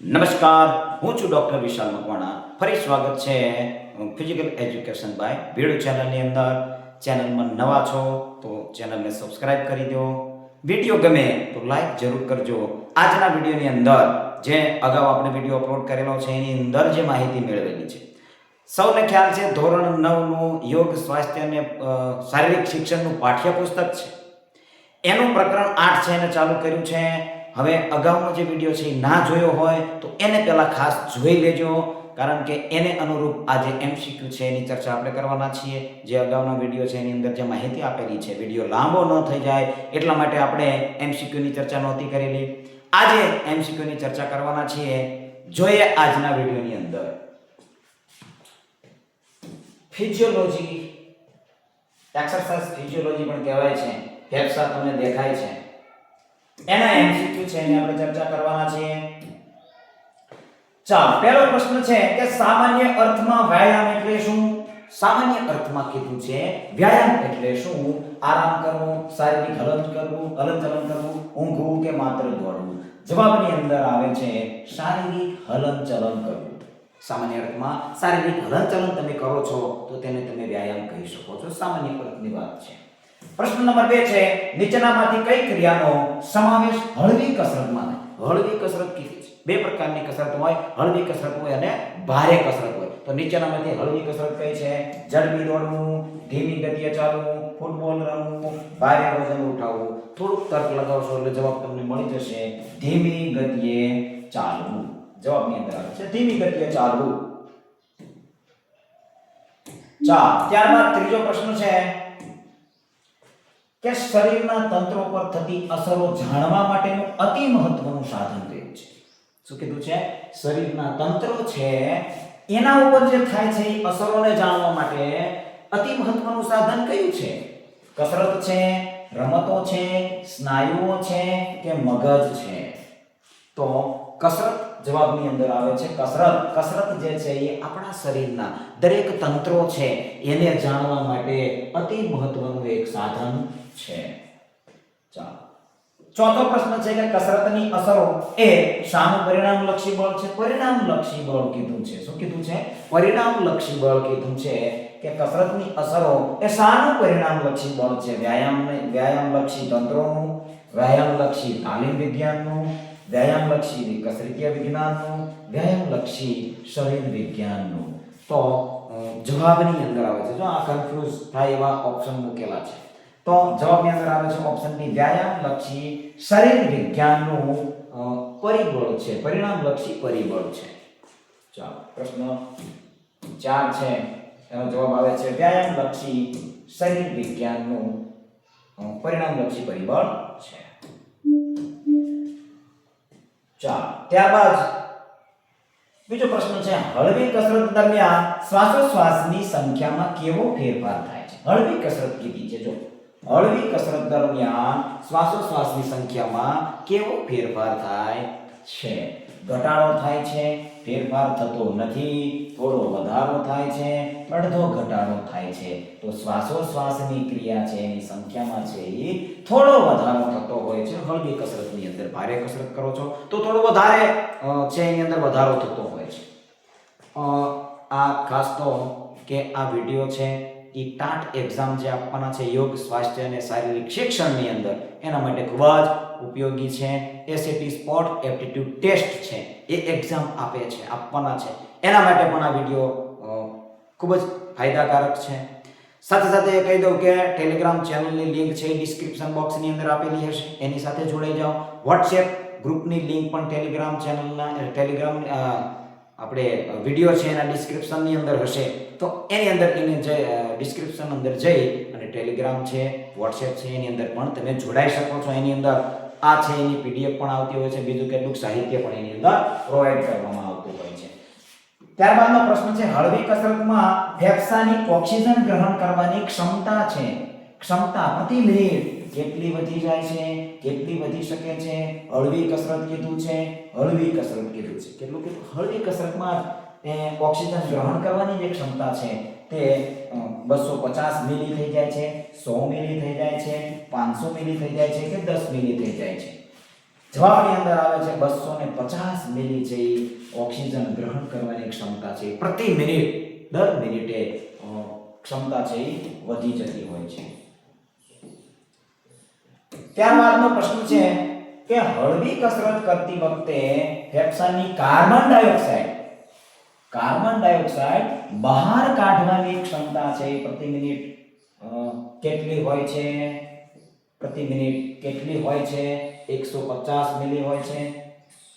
નમસ્કાર, હું છું ડૉક્ટર વિશાલ મકવાણા. ફરી સ્વાગત છે ફિઝિકલ એજ્યુકેશન બાય ભીડુ ચેનલની અંદર. ચેનલમાં નવા છો તો ચેનલને સબસ્ક્રાઇબ કરી દો. વિડીયો ગમે તો લાઈક જરૂર કરજો. આજના વિડીયોની અંદર જે અગાઉ આપણે વિડીયો અપલોડ કરેલો છે એની અંદર જે માહિતી મેળવેલી છે, સૌને ખ્યાલ છે ધોરણ 9નું યોગ સ્વાસ્થ્ય અને શારીરિક શિક્ષણનું પાઠ્યપુસ્તક છે. એનું પ્રકરણ 8 છે એને ચાલુ કર્યું છે. હવે અગાઉનો જે વિડીયો છે એ ના જોયો હોય તો એને પહેલાં ખાસ જોઈ લેજો, કારણ કે એને અનુરૂપ આ જે MCQ છે એની ચર્ચા આપણે કરવાના છીએ. જે અગાઉનો વિડીયો છે એની અંદર જે માહિતી આપેલી છે, વિડીયો લાંબો ન થઈ જાય એટલા માટે આપણે MCQની ચર્ચા નહોતી કરેલી. આજે MCQની ચર્ચા કરવાના છીએ. જોઈએ આજના વિડીયોની અંદર ફિઝિયોલોજી, એક્સરસાઇઝ ફિઝિયોલોજી પણ કહેવાય છે. ફેફસા તમને દેખાય છે, એના MCQ છે એની આપણે ચર્ચા કરવાના છીએ. ચાલો, પહેલો પ્રશ્ન છે કે સામાન્ય અર્થમાં વ્યાયામ એટલે શું? સામાન્ય અર્થમાં કીધું છે વ્યાયામ એટલે શું? આરામ કરવો, શારીરિક હલનચલન કરવું, ઊંઘવું કે માત્ર દોડવું? જવાબની અંદર આવે છે શારીરિક હલનચલન કરવું. સામાન્ય અર્થમાં શારીરિક હલનચલન તમે કરો છો તો તેને તમે વ્યાયામ કહી શકો છો. સામાન્ય અર્થની વાત છે. પ્રશ્ન નંબર 2 છે નીચેનામાંથી કઈ ક્રિયાનો સમાવેશ હળવી કસરતમાં થાય? હળવી કસરત કીધી છે. બે પ્રકારની કસરત હોય, હળવી કસરત હોય અને ભારે કસરત હોય. તો નીચેનામાંથી હળવી કસરત કઈ છે? ઝડપી દોડવું, ધીમી ગતિએ ચાલવું, ફૂટબોલ રમવું, ભારે વજન ઉઠાવવું. થોડુંક તર્ક લગાવશો એટલે જવાબ તમને મળી જશે. ધીમી ગતિએ ચાલવું. જવાબની અંદર આવે છે ધીમી ગતિએ ચાલવું. ત્યારબાદ ત્રીજો પ્રશ્ન છે કે શરીરના તંત્રો પર થતી અસરો જાણવા માટેનું અતિ મહત્વનું સાધન કયું છે? શું કીધું છે? શરીરના તંત્રો છે એના ઉપર જે થાય છે એ અસરોને જાણવા માટે અતિ મહત્વનું સાધન કયું છે? કસરત છે, રમતો છે, સ્નાયુઓ છે કે મગજ છે? તો કસરત જવાબની અંદર આવે છે કસરત. કસરત જે છે એ આપણા શરીરના દરેક તંત્રો છે એને જાણવા માટે અતિ મહત્વનું એક સાધન છે. ચાલો, ચોથો પ્રશ્ન છે કે કસરતની અસરો એ શાનું પરિણામલક્ષી બળ છે? પરિણામલક્ષી બળ કીધું છે. શું કીધું છે? પરિણામલક્ષી બળ કીધું છે કે કસરતની અસરો એ શાનું પરિણામલક્ષી બળ છે? વ્યાયામલક્ષી તંત્રોનું, વ્યાયામલક્ષી તાલીમ વિજ્ઞાનનું, વ્યાયામલક્ષી કસરતીય વિજ્ઞાનનું, વ્યાયામલક્ષી શરીર વિજ્ઞાનનું. તો જવાબની અંદર આવે છે, જો આ કન્ફ્યુઝ થાય એવા ઓપ્શન મૂકેલા છે, તો જવાબની અંદર આવે છે ઓપ્શન બી, વ્યાયામલક્ષી શરીર વિજ્ઞાનનું પરિબળ છે, પરિણામલક્ષી પરિબળ છે. ચાલો, પ્રશ્ન 4 છે એનો જવાબ આવે છે વ્યાયામલક્ષી શરીર વિજ્ઞાનનું પરિણામલક્ષી પરિબળ છે. ચાલો, ત્યારબાદ બીજો પ્રશ્ન છે હળવી કસરત દરમિયાન શ્વાસોશ્વાસની સંખ્યામાં કેવો ફેરફાર થાય છે? હળવી કસરત કીધી છે. જો હળવી કસરત દરમિયાન શ્વાસોશ્વાસની સંખ્યામાં કેવો ફેરફાર થાય છે? ઘટાડો થાય છે, ફેરફાર થતો નથી, થોડો વધારો થાય છે, અડધો ઘટાડો થાય છે. તો શ્વાસોશ્વાસની ક્રિયા છે એની સંખ્યામાં છે એ થોડો વધારો થતો હોય છે હળવી કસરતની અંદર. ભારે કસરત કરો છો તો થોડો વધારે છે એની અંદર વધારો થતો હોય છે. આ ખાસ તો કે આ વિડીયો છે એ ટાટ એક્ઝામ જે આપવાના છે યોગ સ્વાસ્થ્ય અને શારીરિક શિક્ષણની અંદર એના માટે ખૂબ જ ઉપયોગી છે. SAT સ્પોટ એપ્ટિટ્યુડ ટેસ્ટ છે એ એક્ઝામ આપવાના છે એના માટે પણ આ વિડીયો ખૂબ જ ફાયદાકારક છે. સાથે સાથે એ કહી દઉં કે ટેલિગ્રામ ચેનલની લિંક છે એ ડિસ્ક્રિપ્શન બોક્સની અંદર આપેલી હશે, એની સાથે જોડાઈ જાઓ. વોટ્સએપ ગ્રુપની લિંક પણ ટેલિગ્રામ ચેનલના આપણે વિડીયો છે એના ડિસ્ક્રિપ્શનની અંદર હશે, તો એની અંદર ડિસ્ક્રિપ્શન અંદર જઈ અને ટેલિગ્રામ છે, વોટ્સએપ છે એની અંદર પણ તમે જોડાઈ શકો છો. એની અંદર આ છે એની PDF પણ આવતી હોય છે, બીજું કેટલુંક સાહિત્ય પણ એની અંદર પ્રોવાઈડ કરવામાં આવતું હોય છે. ત્યારબાદનો પ્રશ્ન છે હળવી કસરતમાં ફેફસાની ઓક્સિજન ગ્રહણ કરવાની ક્ષમતા છે, ક્ષમતા પ્રતિ મિનિટ કેટલી વધી જાય છે, કેટલી વધી શકે છે? હળવી કસરત કીધું છે, હળવી કસરત કીધું છે. કેટલું કીધું? હળવી કસરતમાં ઓક્સિજન ગ્રહણ કરવાની જે ક્ષમતા છે તે 250 મિલી થઈ જાય છે, 100 મિલી થઈ જાય છે, 500 મિલી થઈ જાય છે કે 10 મિલી થઈ જાય છે? જવાબની અંદર આવે છે 250 મિલી છે એ ઓક્સિજન ગ્રહણ કરવાની ક્ષમતા છે પ્રતિ મિનિટ દર મિનિટે ક્ષમતા છે એ વધી જતી હોય છે. ત્યારબાદનો પ્રશ્ન છે કે હળવી કસરત કરતી વખતે ફેફસાની કાર્બન ડાયોક્સાઇડ બહાર કાઢવાની ક્ષમતા છે પ્રતિ મિનિટ કેટલી હોય છે? પ્રતિ મિનિટ કેટલી હોય છે? 150 મિલી હોય છે,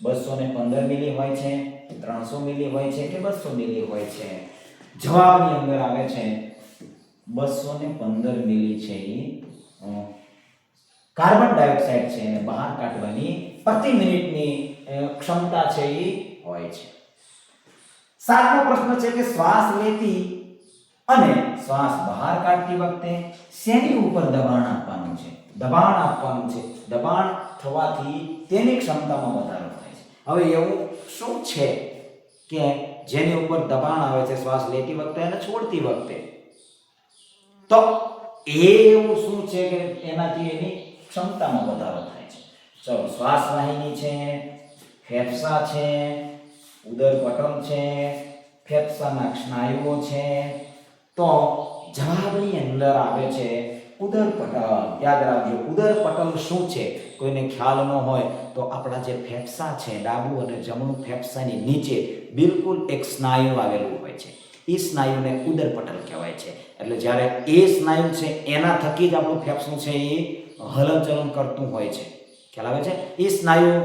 215 મિલી હોય છે, 300 મિલી હોય છે કે 200 મિલી હોય છે? જવાબની અંદર આવે છે 215 મિલી છે કાર્બન ડાયોક્સાઇડ છે એને બહાર કાઢવાની પ્રતિ મિનિટની ક્ષમતા છે એ હોય છે. 7મો પ્રશ્ન છે કે શ્વાસ લેતી અને શ્વાસ બહાર કાઢતી વખતે શેની ઉપર દબાણ આપવાનું છે? દબાણ થવાથી તેની ક્ષમતામાં વધારો થાય છે. હવે એવું શું છે કે જેની ઉપર દબાણ આવે છે શ્વાસ લેતી વખતે અને છોડતી વખતે? તો એવું શું છે કે એનાથી એની ક્ષમતામાં વધારો થાય છે? ચલો, શ્વાસ વાહિની છે, ફેફસા છે, ઉદરપટલ છે, ફેફસાના સ્નાયુઓ છે. તો જવાબની અંદર આવે છે ઉદરપટલ. યાદ રાખજો, ઉદરપટલ શું છે? કોઈને ખ્યાલ ન હોય તો આપણા જે ફેફસા છે ડાબુ અને જમણું ફેફસાની નીચે બિલકુલ એક સ્નાયુ આવેલું હોય છે. એ સ્નાયુને ઉદરપટલ કહેવાય છે. એટલે જ્યારે એ સ્નાયુ છે એના થકી જ આપણું ફેફસું છે એ હલનચલન કરતું હોય છે. ખ્યાલ આવે છે? એ સ્નાયુ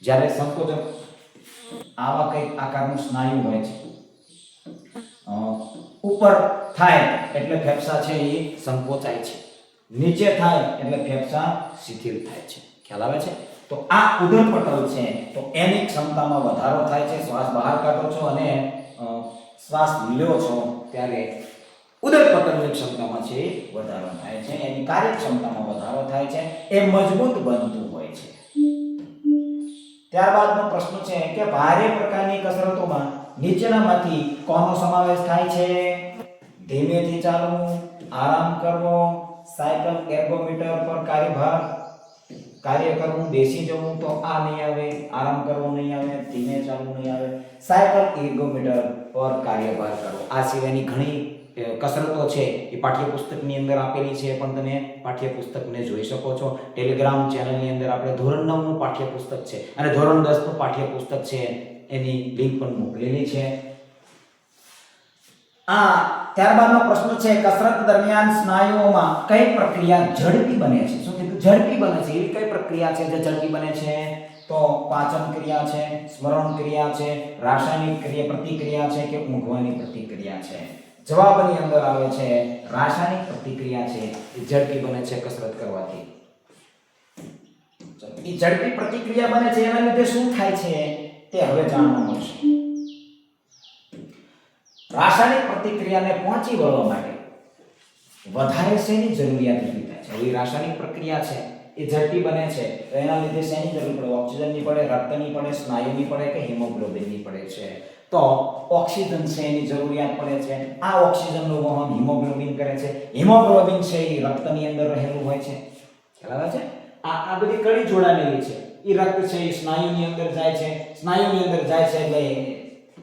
જ્યારે સંકોચન આવા કંઈક આકારનું સ્નાયુ હોય છે ઉપર થાય એટલે ફેફસા છે એ સંકોચાય છે, નીચે થાય એટલે ફેફસા શિથિલ થાય છે. ખ્યાલ આવે છે? તો આ ઉદરપટલ છે તો એની ક્ષમતામાં વધારો થાય છે. શ્વાસ બહાર કાઢો છો અને શ્વાસ લ્યો છો ત્યારે ઉદરપટલની ક્ષમતામાં છે વધારો થાય છે, એની કાર્યક્ષમતામાં વધારો થાય છે, એ મજબૂત બનતું હોય છે. ત્યારબાદનો પ્રશ્ન છે કે ભારે પ્રકારની કસરતોમાં નીચેનામાંથી કોનો સમાવેશ થાય છે? ધીમેથી ચાલવું, આરામ કરવો, સાયકલ એર્ગોમીટર પર કાર્ય કરવું, બેસી જવું તો આ નહીં આવે, આરામ કરવો નહીં આવે, ધીમે ચાલવું નહીં આવે, સાયકલ એર્ગોમીટર પર કાર્યભાર કરવો. આ સિવાયની ઘણી કસરતો છે એ પાઠ્યપુસ્તકની અંદર આપેલી છે, પણ તમે પાઠ્યપુસ્તકને જોઈ શકો છો. ટેલિગ્રામ ચેનલની અંદર આપણે ધોરણ 9 નું પાઠ્યપુસ્તક છે અને ધોરણ 10 નું પાઠ્યપુસ્તક છે એની લિંક પણ મોકલેલી છે. ત્યારબાદનો પ્રશ્ન છે કસરત દરમિયાન સ્નાયુઓમાં કઈ પ્રક્રિયા ઝડપી બને છે? શું કીધું? ઝડપી બને છે. એવી કઈ પ્રક્રિયા છે જે ઝડપી બને છે? તો પાચન ક્રિયા છે, સ્મરણ ક્રિયા છે, રાસાયણિક પ્રતિક્રિયા છે કે ઊંઘવાની પ્રતિક્રિયા છે? જવાબની અંદર આવે છે રાસાયણિક પ્રતિક્રિયા છે એ ઝડપી બને છે કસરત કરવાથી. એ ઝડપી પ્રતિક્રિયા બને છે એના લીધે શું થાય છે તે હવે જાણવા મળશે. રાસાયણિક પ્રતિક્રિયાને પહોંચી વળવા માટે વધારે શેની જરૂરિયાત ઊભી થાય છે? હવે રાસાયણિક પ્રક્રિયા છે એ ઝડપી બને છે તો એના લીધે શેની જરૂર પડે? ઓક્સિજનની પડે, રક્તની પડે, સ્નાયુની પડે કે હિમોગ્લોબિનની પડે છે? તો ઓક્સિજન છે એની જરૂરિયાત પડે છે. આ ઓક્સિજનનું વહન હિમોગ્લોબિન કરે છે. હિમોગ્લોબિન છે એ રક્તની અંદર રહેલું હોય છે. ખ્યાલ આવે છે? આ બધી કડી જોડાયેલી છે. એ રક્ત છે એ સ્નાયુની અંદર જાય છે, સ્નાયુની અંદર જાય છે એટલે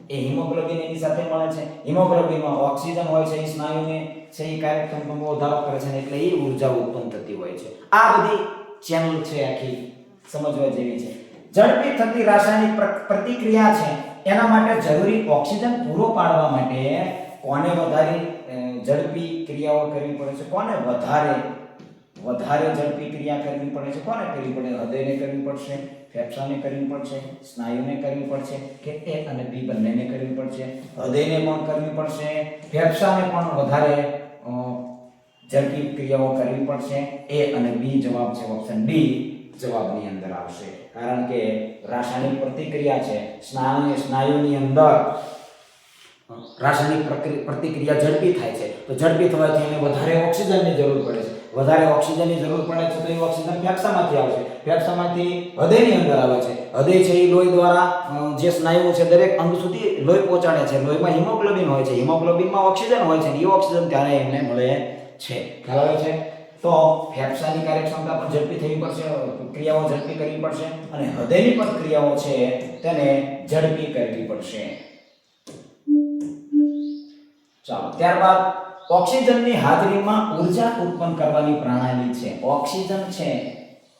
એ હિમોગ્લોબિન એની સાથે મળે છે. હિમોગ્લોબિનમાં ઓક્સિજન હોય છે, એ સ્નાયુને છે એ કાર્યક્ષમતામાં વધારો કરે છે એટલે એ ઊર્જા ઉત્પન્ન થતી હોય છે. આ બધી ચેનલ છે આખી સમજવા જેવી છે. ઝડપી થતી રાસાયણિક પ્રતિક્રિયા છે એના માટે જરૂરી ઓક્સિજન પૂરો પાડવા માટે કોને વધારે ઝડપી ક્રિયાઓ કરવી પડે છે? કોને વધારે ઝડપી ક્રિયા કરવી પડે છે? કોને કરવી પડે? હૃદયને કરવી પડશે, ફેફસાને કરવી પડશે, સ્નાયુને કરવી પડશે કે એ અને બી બંનેને કરવી પડશે? હૃદયને પણ કરવી પડશે, ફેફસાને પણ વધારે ઝડપી ક્રિયાઓ કરવી પડશે. એ અને બી જવાબ છે ઓપ્શન ડી જવાબની અંદર આવશે. કારણ કે રાસાયણિક પ્રતિક્રિયા છે સ્નાયુની અંદર રાસાયણિક પ્રતિક્રિયા ઝડપી થાય છે તો ઝડપી થવાથી એને વધારે ઓક્સિજનની જરૂર પડે છે. વધારે ઓક્સિજનની જરૂર પડે છે તો એ ઓક્સિજન ફેફસામાંથી આવશે, ફેફસામાંથી હૃદયની અંદર આવે છે. હૃદય છે એ લોહી દ્વારા જે સ્નાયુઓ છે દરેક અંગ સુધી લોહી પહોંચાડે છે. લોહીમાં હિમોગ્લોબિન હોય છે, હિમોગ્લોબિનમાં ઓક્સિજન હોય છે, એ ઓક્સિજન ત્યારે એમને મળે છે. ખ્યાલ આવે છે? તો ફેફસાની કાર્યક્ષમતા પણ ઝડપી થવી પડશે, ક્રિયાઓ ઝડપી કરવી પડશે અને હૃદયની પણ ક્રિયાઓ છે તેને ઝડપી કરવી પડશે. ચાલો ત્યારબાદ ઓક્સિજનની હાજરીમાં ઉર્જા ઉત્પન્ન કરવાની પ્રણાલી છે. ઓક્સિજન છે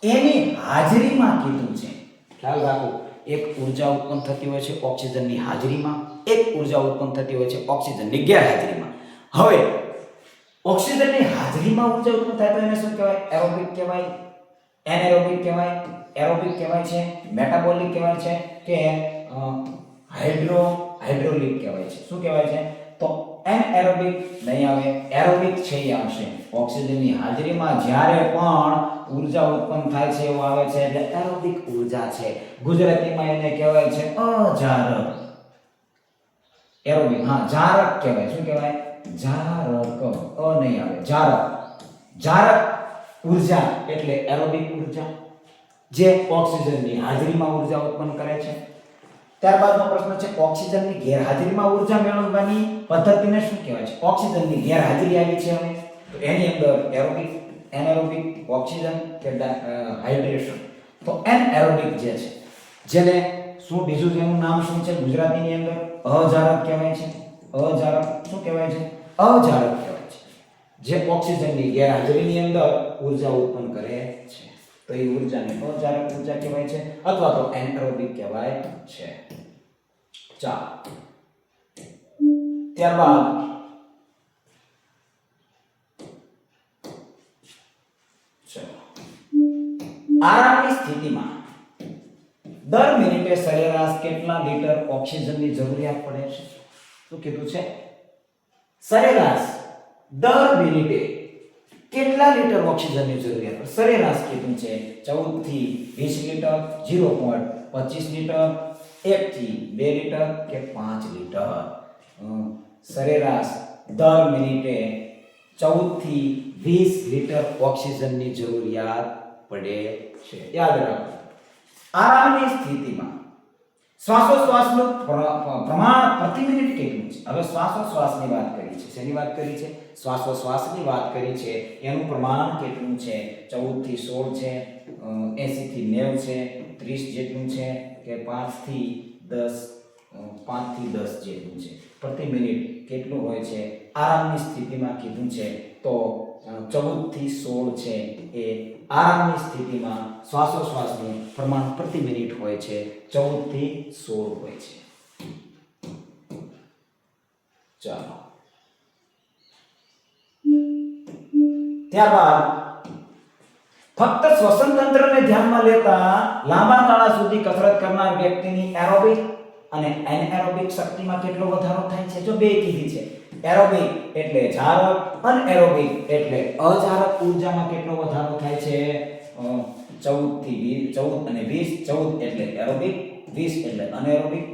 એની હાજરીમાં કીધું છે. ખ્યાલ રાખો, એક ઉર્જા ઉત્પન્ન થતી હોય છે ઓક્સિજનની હાજરીમાં, એક ઉર્જા ઉત્પન્ન થતી હોય છે ઓક્સિજનની ગેરહાજરીમાં. હવે ઓક્સિજનની હાજરીમાં ઉર્જા ઉત્પન્ન થાય તો એને શું કહેવાય? એરોબિક કહેવાય, એનએરોબિક કહેવાય, એરોબિક કહેવાય છે, મેટાબોલિક કહેવાય છે કે હાઇડ્રોલિક કહેવાય છે. શું કહેવાય છે? તો એનએરોબિક નહીં આવે, એરોબિક છે એ આવશે. ઓક્સિજનની હાજરીમાં જ્યારે પણ ઉર્જા ઉત્પન્ન થાય છે એવું આવે છે એટલે એરોબિક ઉર્જા છે. ગુજરાતીમાં એને કહેવાય છે અજારક. એરોબિક, હા જારક કહેવાય. શું કહેવાય? જારક. અ નહીં આવે, જારક. જારક ઉર્જા એટલે એરોબિક ઉર્જા જે ઓક્સિજનની હાજરીમાં ઉર્જા ઉત્પન્ન કરે છે. ત્યારબાદનો પ્રશ્ન છે ઓક્સિજનની ગેરહાજરીમાં ઉર્જા મેળવવાની પદ્ધતિને શું કહેવાય છે? ઓક્સિજનની ગેરહાજરી આવી છે હવે તો એની અંદર એરોબિક, એનએરોબિક, ઓક્સિજન કે હાઇડ્રેશન. તો એનએરોબિક જે છે જેને શું બીજું જેનું નામ શું છે ગુજરાતીની અંદર? અજારક કહેવાય છે. અજારક શું કહેવાય છે? અજારક કહેવાય છે. જે ઓક્સિજનની ગેરહાજરીની અંદર ઉર્જા ઉત્પન્ન કરે છે તો એ ઉર્જાને અજારક ઉર્જા કહેવાય છે અથવા તો એનએરોબિક કહેવાય છે. ચાલો ત્યારબાદ આરામની સ્થિતિમાં દર મિનિટે સરેરાશ કેટલા લીટર ઓક્સિજનની જરૂરિયાત પડે છે? શું કીધું છે? સરેરાશ દર મિનિટે કેટલા લીટર ઓક્સિજનની જરૂરિયાત પડે? સરેરાશ કીધું છે 14 થી 20 લીટર, 0.25 લીટર, 1 થી 2 લીટર કે 5 લીટર. સરેરાશ દર મિનિટે 14 થી 20 લીટર ઓક્સિજનની જરૂરિયાત પડે છે. યાદ રાખો, આરામની સ્થિતિમાં શ્વાસોશ્વાસનું પ્રમાણ પ્રતિ મિનિટ કેટલું છે? હવે શ્વાસોશ્વાસની વાત કરી છે. શેની વાત કરી છે? શ્વાસોશ્વાસની વાત કરી છે. એનું પ્રમાણ કેટલું છે? 14 થી 16 છે, 80 થી 90 છે, 30 જેટલું છે કે 5 થી 10 જેટલું છે? પ્રતિ મિનિટ કેટલું હોય છે? આરામની સ્થિતિમાં કીધું છે તો 14 થી 16 છે એ આરામની સ્થિતિમાં શ્વાસોશ્વાસનું પ્રમાણ પ્રતિ મિનિટ હોય છે. 14 થી 16 હોય છે. ચાલો ત્યારબાદ ફક્ત શ્વસન તંત્રને ધ્યાનમાં લેતા લાંબા ગાળા સુધી કસરત કરનાર વ્યક્તિની એરોબિક અને એનએરોબિક શક્તિમાં કેટલો વધારો થાય છે? જો બે કીધી છે. એરોબિક એટલે જારક, અનએરોબિક એટલે અજારક ઉર્જામાં કેટલો વધારો થાય છે? 14 થી 14 અને 20. 14 એટલે એરોબિક, 20 એટલે અનએરોબિક.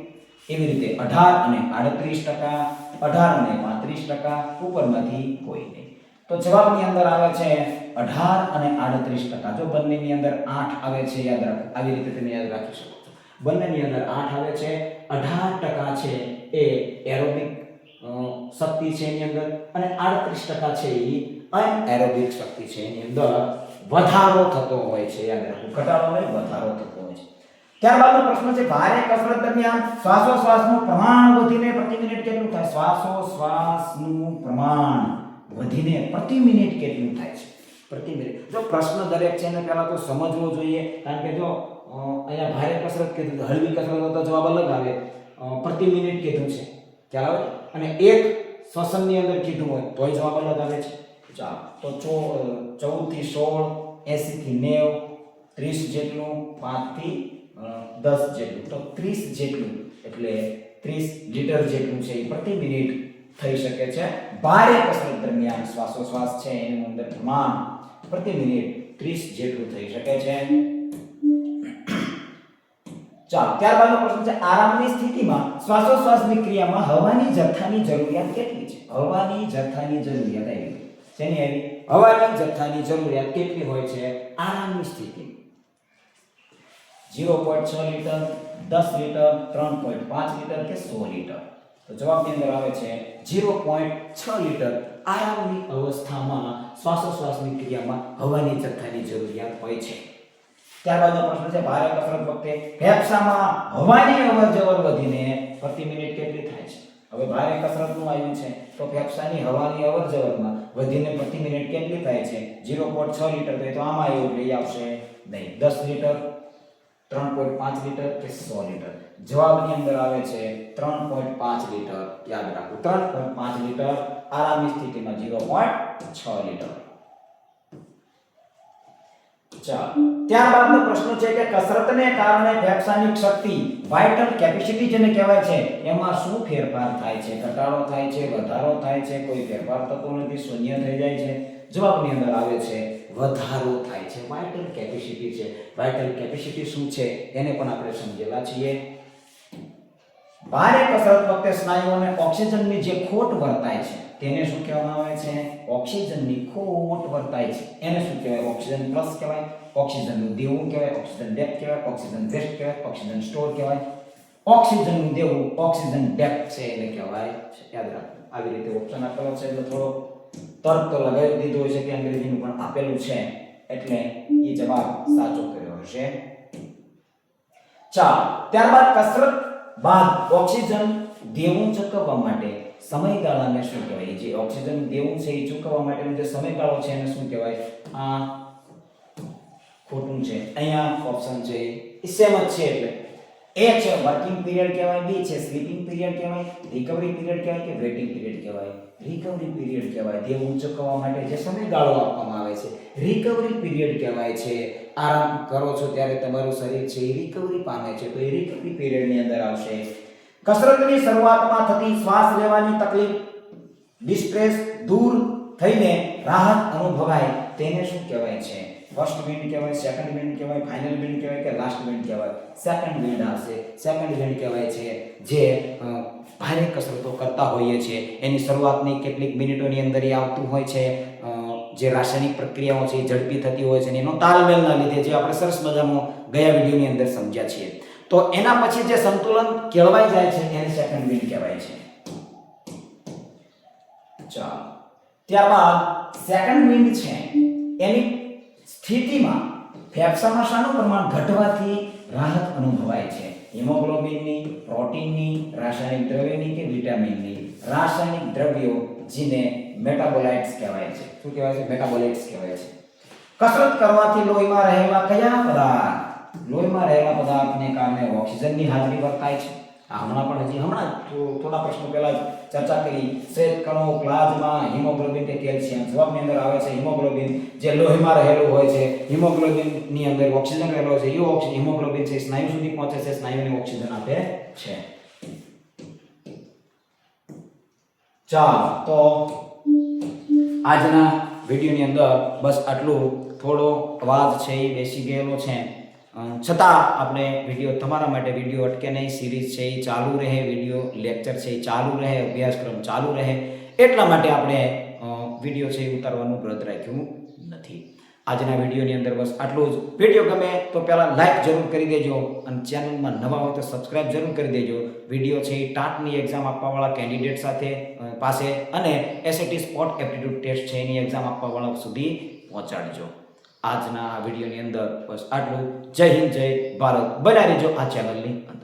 એવી રીતે 18 અને 38%, 18 અને 35%, ઉપરમાંથી કોઈ નહીં. તો જવાબની અંદર આવે છે 18 અને 38%. જો બંનેની અંદર 8 આવે છે યાદ રાખો, આવી રીતે તમે યાદ રાખી શકો છો. બંનેની અંદર 8 આવે છે, 18% છે એ એરોબિક શક્તિ છે એની અંદર અને 38% છે એ અનએરોબિક શક્તિ છે એની અંદર વધારો થતો હોય છે. યાદ રાખો, ઘટાડો નહીં વધારો થતો હોય છે. ત્યારબાદનો પ્રશ્ન છે ભારે કસરત દરમિયાન શ્વાસોશ્વાસનું પ્રમાણ વધીને પ્રતિ મિનિટ કેટલું થાય? શ્વાસોશ્વાસનું પ્રમાણ વધીને પ્રતિ મિનિટ કેટલું થાય છે? પ્રતિ મિનિટ. જો પ્રશ્ન દરેક છે ને પહેલા તો સમજવો જોઈએ, કારણ કે જો અહીંયા ભારે કસરત કીધું, હળવી કસરત તો જવાબ અલગ આવે. પ્રતિ મિનિટ કીધું છે, ખ્યાલ આવે? અને એક શ્વસનની અંદર કીધું હોય તોય જવાબ અલગ આવે છે. ચાલો તો 14 થી 16, 80 થી 90, 30 જેટલું, 5 થી 10 જેટલું, તો 30 જેટલું એટલે 30 લીટર જેટલું છે એ પ્રતિ મિનિટ થઈ શકે છે. ભારે કસરત દરમિયાન શ્વાસોશ્વાસ છે એની અંદર પ્રમાણ પ્રતિ મિનિટ 30 જેટલું થઈ શકે છે. ચાલો ત્યારબાદનો પ્રશ્ન છે આરામની સ્થિતિમાં શ્વાસોશ્વાસની ક્રિયામાં હવાની જથ્થાની જરૂરિયાત કેટલી છે? હવાની જથ્થાની જરૂરિયાત આવી. શેની આવી? હવાની જથ્થાની જરૂરિયાત કેટલી હોય છે આરામની સ્થિતિમાં? 0.6 લીટર, 10 લીટર, 3.5 લીટર કે 100 લીટર? તો જવાબની અંદર આવે છે 0.6 લીટર આરામની અવસ્થામાં શ્વાસોશ્વાસની ક્રિયામાં હવાની જથ્થાની જરૂરિયાત હોય છે. ત્યારબાદનો પ્રશ્ન છે ભારે કસરત વખતે ફેફસામાં હવાની અવરજવર વધીને પ્રતિ મિનિટ કેટલી થાય છે? હવે ભારે કસરતનું આવ્યું છે તો ફેફસાની હવાની અવરજવરમાં વધીને પ્રતિ મિનિટ કેટલી થાય છે? 0.6 લીટર થાય તો આમાં એવું લઈ આવશે નહીં. 10 લીટર, 3.5 લીટર કે 100 લીટર? જવાબની અંદર આવે છે 3.5 લીટર. યાદ રાખો 3.5 લીટર. આરામની સ્થિતિમાં 0.6 લીટર. ચાલો, ત્યારબાદનો પ્રશ્ન છે કે કસરતને કારણે ફેફસાની શક્તિ, વાઇટલ કેપેસિટી જેને કહેવાય છે, એમાં શું ફેરફાર થાય છે? ઘટાડો થાય છે, વધારો થાય છે, કોઈ ફેરફાર થતો નથી, શૂન્ય થઈ જાય છે? જવાબની અંદર આવે છે વધારો થાય છે. વાઇટલ કેપેસિટી છે. વાઇટલ કેપેસિટી શું છે એને પણ આપણે સમજેલા છીએ. ભારે કસરત વખતે સ્નાયુઓને ઓક્સિજનની જે ખોટ વર્તાય છે તેને શું કહેવામાં આવે છે? ઓક્સિજનની ખોટ વર્તાય છે એને શું કહેવાય? ઓક્સિજન પ્લસ કહેવાય, ઓક્સિજનનું દેવું કહેવાય, ઓક્સિજન ડેપ કહેવાય, ઓક્સિજન વેસ્ટ કહેવાય, ઓક્સિજન સ્ટોર કહેવાય. ઓક્સિજનનું દેવું, ઓક્સિજન ડેપ છે એને કહેવાય છે. યાદ રાખો. આવી રીતે ઓપ્શન આપેલો છે એટલે થોડો તર્ક તો લગાવી દીધો હોય છે કે અંગ્રેજીનું પણ આપેલું છે એટલે એ જવાબ સાચો કર્યો હશે. ચાલો, ત્યારબાદ કસરત બાદ ઓક્સિજન દેવું ચૂકવવા માટે સમયગાળાને શું કહેવાય? જે ઓક્સિજન દેવું છે એ ચૂકવવા માટેનો જે સમયગાળો છે એને શું કહેવાય? આ ખોટું છે. અહીંયા ઓપ્શન છે એ સેમ જ છે એટલે એ છે વર્કિંગ પીરિયડ કહેવાય, બી છે સ્લીપિંગ પીરિયડ કહેવાય, રિકવરી પીરિયડ કહેવાય કે વેટિંગ પીરિયડ કહેવાય? રિકવરી પીરિયડ કહેવાય. દેવું ચૂકવવા માટે જે સમયગાળો આપવામાં આવે છે રિકવરી પીરિયડ કહેવાય છે. આરામ કરો છો ત્યારે તમારું શરીર છે એ રિકવરી પામે છે તો એ રિકવરી પીરિયડની અંદર આવશે. કસરતની શરૂઆતમાં થતી શ્વાસ લેવાની તકલીફ, ડિસ્ટ્રેસ દૂર થઈને રાહત અનુભવાય તેને શું કહેવાય છે? ફર્સ્ટ વિન્ડ કહેવાય, સેકન્ડ વિન્ડ કહેવાય, ફાઇનલ વિન્ડ કહેવાય કે લાસ્ટ વિન્ડ કહેવાય? સેકન્ડ વિન્ડ આવશે. સેકન્ડ વિન્ડ કહેવાય છે જે ભારે કસરતો કરતા હોઈએ છીએ એની શરૂઆતની કેટલીક મિનિટોની અંદર એ આવતું હોય છે. જે રાસાયણિક પ્રક્રિયાઓ છે એ ઝડપી થતી હોય છે એનો તાલમેલના લીધે જે આપણે સરસ મજાનો ગયા વિડીયોની અંદર સમજ્યા છીએ. તો એના પછી જે સંતુલન કેળવાઈ જાય છે એને સેકન્ડ વિન્ડ કહેવાય છે. ચાલો, ત્યારબાદ સેકન્ડ વિન્ડ છે એની સ્થિતિમાં ફેફસામાં શાનું પ્રમાણ ઘટવાથી રાહત અનુભવાય છે? હિમોગ્લોબિનની, પ્રોટીનની, રાસાયણિક દ્રવ્યની કે વિટામિનની? રાસાયણિક દ્રવ્યો જેને મેટાબોલાઇટ્સ કહેવાય છે. શું કહેવાય છે? મેટાબોલાઇટ્સ કહેવાય છે. કસરત કરવાથી લોહીમાં રહેલા કયા પદાર્થ, લોહીમાં રહેલા પદાર્થને કારણે ઓક્સિજનની હાજરી વર્તાય છે? હમણાં થોડા પ્રશ્નો પહેલા ચર્ચા કરી. શ્વેત કણો, પ્લાઝમા, હિમોગ્લોબિન કે કેલ્શિયમ? જવાબની અંદર આવે છે હિમોગ્લોબિન. જે લોહીમાં રહેલું હોય છે હિમોગ્લોબિનની અંદર ઓક્સિજન રહેલો છે એ હિમોગ્લોબિન છે સ્નાયુ સુધી પહોંચે છે, સ્નાયુને ઓક્સિજન આપે છે. ચાલો, તો આજના વિડીયોની અંદર બસ આટલું. થોડો અવાજ છે એ બેસી ગયેલો છે છતાં આપણે વિડીયો તમારા માટે વિડીયો અટકે નહીં, સિરીઝ છે એ ચાલુ રહે, વિડીયો લેક્ચર છે એ ચાલુ રહે, અભ્યાસક્રમ ચાલુ રહે એટલા માટે આપણે વિડીયો છે એ ઉતારવાનું વ્રત રાખ્યું નથી. આજના વિડીયોની અંદર બસ આટલું જ. વિડીયો ગમે તો પહેલાં લાઈક જરૂર કરી દેજો અને ચેનલમાં નવા હોય તો સબસ્ક્રાઇબ જરૂર કરી દેજો. વિડીયો છે એ ટાટની એક્ઝામ આપવાવાળા કેન્ડિડેટ સાથે પાસે અને એસએટી સ્પોટ એપ્ટિટ્યૂડ ટેસ્ટ છે એની એક્ઝામ આપવાવાળા સુધી પહોંચાડજો. આજના આ વિડીયોની અંદર બસ આટલું. જય હિન્દ, જય ભારત. બનાવી રહેજો આ ચેનલની અંદર.